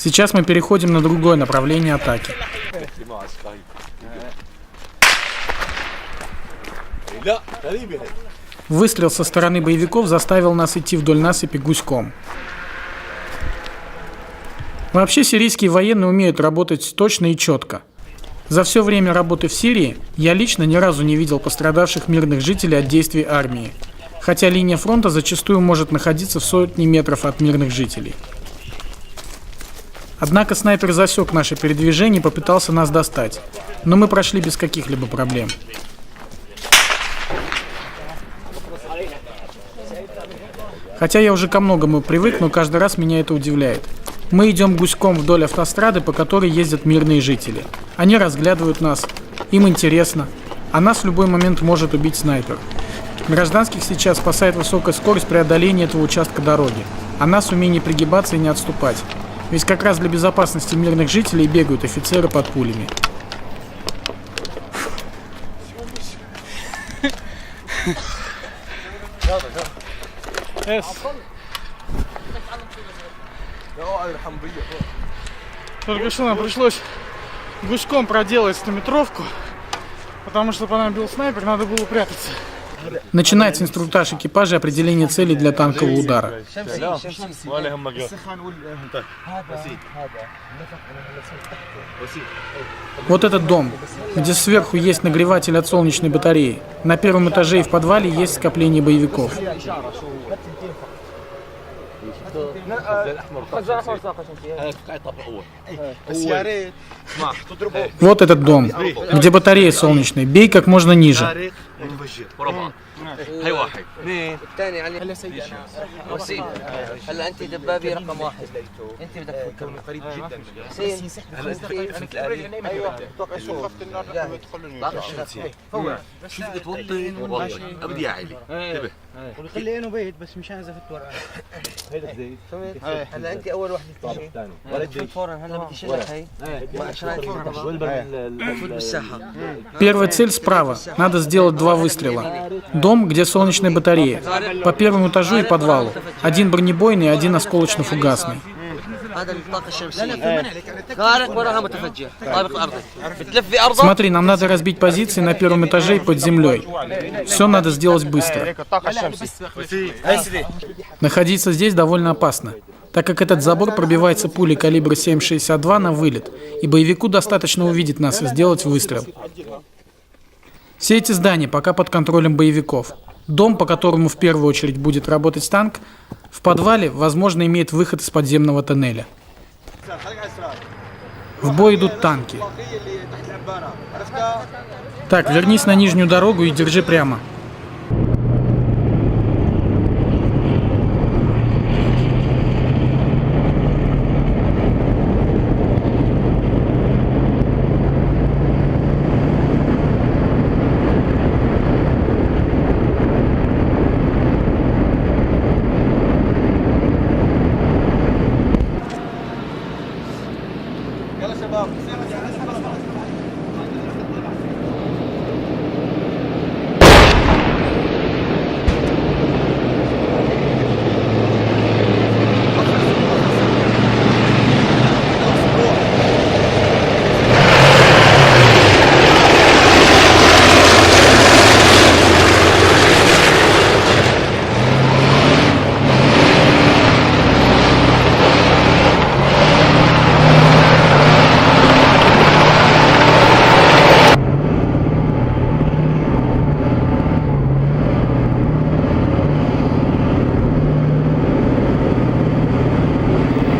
Сейчас мы переходим на другое направление атаки. Выстрел со стороны боевиков заставил нас идти вдоль насыпи гуськом. Вообще сирийские военные умеют работать точно и четко. За все время работы в Сирии я лично ни разу не видел пострадавших мирных жителей от действий армии, хотя линия фронта зачастую может находиться в сотни метров от мирных жителей. Однако снайпер засек наше передвижение и попытался нас достать, но мы прошли без каких-либо проблем. Хотя я уже ко многому привык, но каждый раз меня это удивляет. Мы идем гуськом вдоль автострады, по которой ездят мирные жители. Они разглядывают нас, им интересно, а нас в любой момент может убить снайпер. Гражданских сейчас спасает высокая скорость преодоления этого участка дороги, а нас умение пригибаться и не отступать. Ведь как раз для безопасности мирных жителей бегают офицеры под пулями. Только что нам пришлось гуськом проделать 100-метровку, потому что по нам бил снайпер, надо было прятаться. Начинается инструктаж экипажа и определение целей для танкового удара. Вот этот дом, где сверху есть нагреватель от солнечной батареи. На первом этаже и в подвале есть скопление боевиков. Вот этот дом, где батарея солнечная. Бей как можно ниже. Первая цель справа. Надо сделать 2 выстрела. Дом, где солнечная батарея. По первому этажу и подвалу. Один бронебойный, один осколочно-фугасный. Смотри, нам надо разбить позиции на первом этаже и под землей. Все надо сделать быстро. Находиться здесь довольно опасно, так как этот забор пробивается пулей калибра 7,62 на вылет, и боевику достаточно увидеть нас и сделать выстрел. Все эти здания пока под контролем боевиков. Дом, по которому в первую очередь будет работать танк, в подвале, возможно, имеет выход из подземного тоннеля. В бой идут танки. Так, вернись на нижнюю дорогу и держи прямо.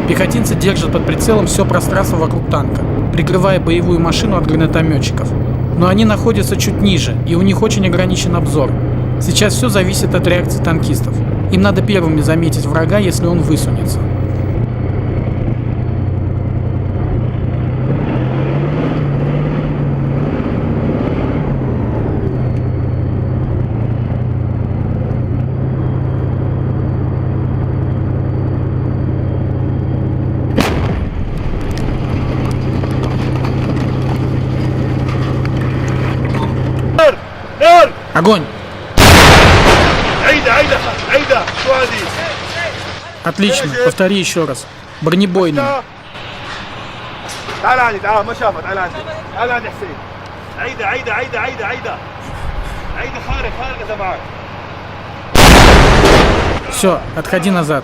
Пехотинцы держат под прицелом все пространство вокруг танка, прикрывая боевую машину от гранатометчиков. Но они находятся чуть ниже, и у них очень ограничен обзор. Сейчас все зависит от реакции танкистов. Им надо первыми заметить врага, если он высунется. Огонь! Отлично, повтори еще раз. Бронебойный. تعال عندي تعال ما شافك تعال عندي تعال عندي حسين عيدة عيدة عيدة عيدة عيدة عيدة خارج خارج إذا معك. Все, отходи назад.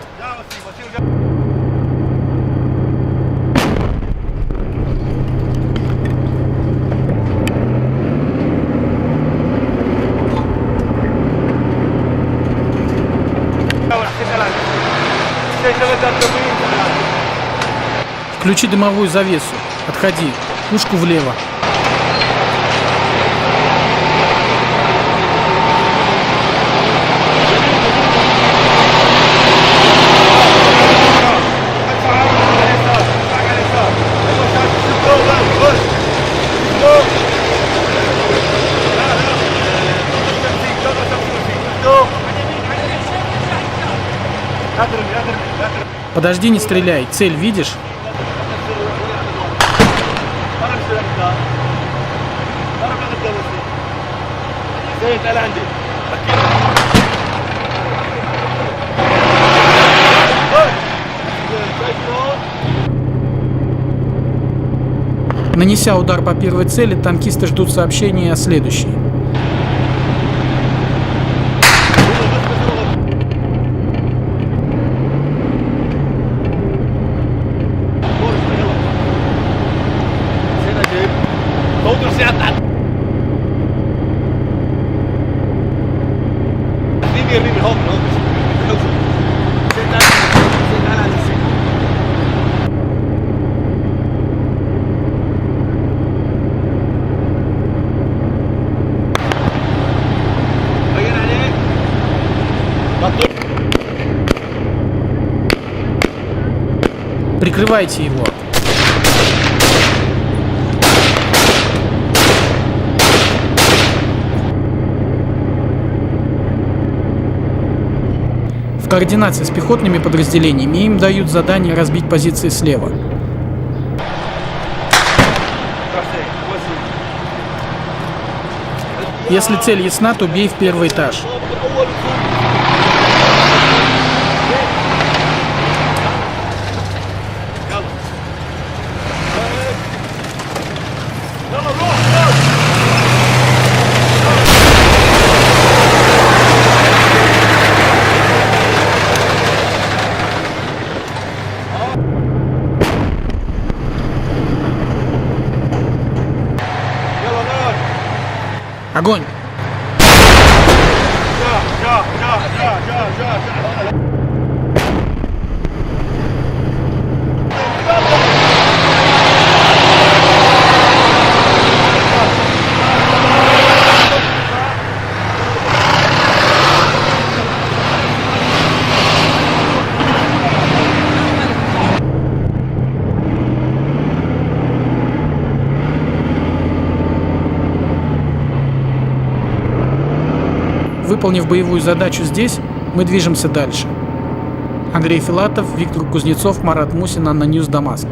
Включи дымовую завесу. Отходи. Пушку влево. Подожди, не стреляй. Цель видишь? Нанеся удар по первой цели, танкисты ждут сообщения о следующей. Прикрывайте его. В координации с пехотными подразделениями им дают задание разбить позиции слева. Если цель ясна, то бей в первый этаж. Огонь! Выполнив боевую задачу здесь, мы движемся дальше. Андрей Филатов, Виктор Кузнецов, Марат Мусин, Анна Ньюс, Дамаск.